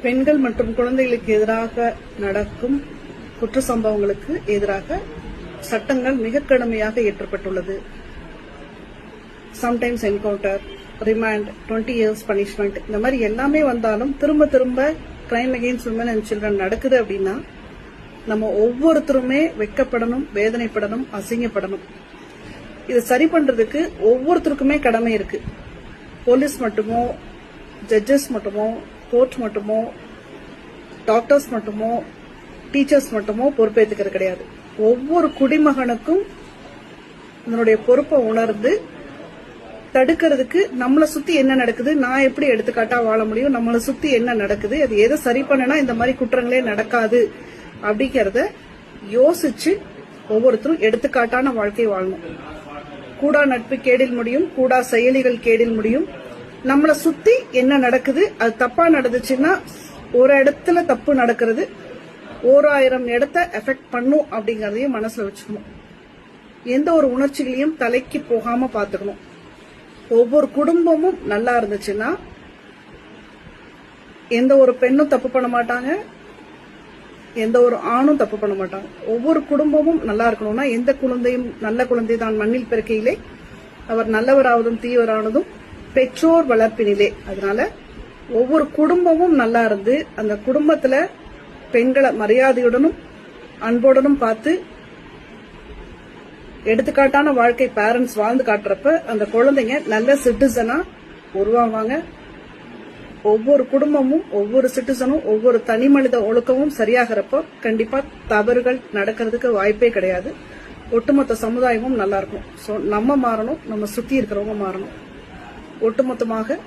பெண்கள் மற்றும் குழந்தைகளுக்கு எதிராக நடக்கும் குற்ற சம்பவங்களுக்கு எதிராக சட்டங்கள் மிக கடுமையாக இயற்றப்பட்டுள்ளது. Sometimes encounter, remand, 20 years punishment, இந்த மாதிரி எல்லாமே வந்தாலும் திரும்ப திரும்ப crime against women and children நடக்குது அப்படின்னா நம்ம ஒவ்வொருத்தருமே வெட்கப்படணும், வேதனைப்படணும், அசிங்கப்படணும். இது சரி பண்றதுக்கு ஒவ்வொருத்தருக்குமே கடமை இருக்கு. போலீஸ் மட்டுமோ, ஜட்ஜஸ் மட்டுமோ, கோர்ட் மட்டுமோ, டாக்டர்ஸ் மட்டுமோ, டீச்சர்ஸ் மட்டுமோ பொறுப்பேற்றுக்கிறது கிடையாது. ஒவ்வொரு குடிமகனுக்கும் இதனுடைய பொறுப்பை உணர்ந்து தடுக்கிறதுக்கு நம்மளை சுத்தி என்ன நடக்குது, நான் எப்படி எடுத்துக்காட்டா வாழ முடியும், நம்மளை சுத்தி என்ன நடக்குது, அது எதை சரி பண்ணனா இந்த மாதிரி குற்றங்களே நடக்காது அப்படிங்கறத யோசிச்சு ஒவ்வொருத்தரும் எடுத்துக்காட்டான வாழ்க்கை வாழணும். கூடா நட்பு கேடில் முடியும், கூடா செயலிகள் கேடில் முடியும். நம்மளை சுத்தி என்ன நடக்குது, அது தப்பா நடந்துச்சுன்னா ஒரு இடத்துல தப்பு நடக்கிறது 1000 இடத்தை எஃபெக்ட் பண்ணும் அப்படிங்கறதையும் மனசுல வச்சுக்கணும். எந்த ஒரு உணர்ச்சிகளையும் தலைக்கு போகாம பாத்துக்கணும். ஒவ்வொரு குடும்பமும் நல்லா இருந்துச்சுன்னா எந்த ஒரு பெண்ணும் தப்பு பண்ண மாட்டாங்க, எந்த ஒரு ஆணும் தப்பு பண்ண மாட்டாங்க. ஒவ்வொரு குடும்பமும் நல்லா இருக்கணும்னா எந்த குழந்தையும் நல்ல குழந்தை தான் மண்ணில் பிறக்கையிலே அவர் நல்லவராவதும் தீவரானதும் பெற்றோர் வளர்ப்பினிலே. அதனால ஒவ்வொரு குடும்பமும் நல்லா இருந்து அந்த குடும்பத்துல பெண்களை மரியாதையுடனும் அன்புடனும் பார்த்து எடுத்துக்காட்டான வாழ்க்கை பேரண்ட்ஸ் வாழ்ந்து காட்டுறப்ப அந்த குழந்தைங்க நல்ல சிட்டிசனா உருவாவாங்க. ஒவ்வொரு குடும்பமும், ஒவ்வொரு சிட்டிசனும், ஒவ்வொரு தனி மனித ஒழுக்கமும் சரியாகிறப்போ கண்டிப்பா தவறுகள் நடக்கிறதுக்கு வாய்ப்பே கிடையாது. ஒட்டுமொத்த சமுதாயமும் நல்லா இருக்கும். சோ நம்ம மாறணும், நம்ம சுத்தி இருக்கிறவங்க மாறணும். ஒட்டுமொத்தமாக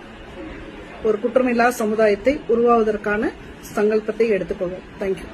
ஒரு குற்றமில்லா சமுதாயத்தை உருவாவதற்கான சங்கல்பத்தை எடுத்துக்கொள்வோம். தேங்க்யூ.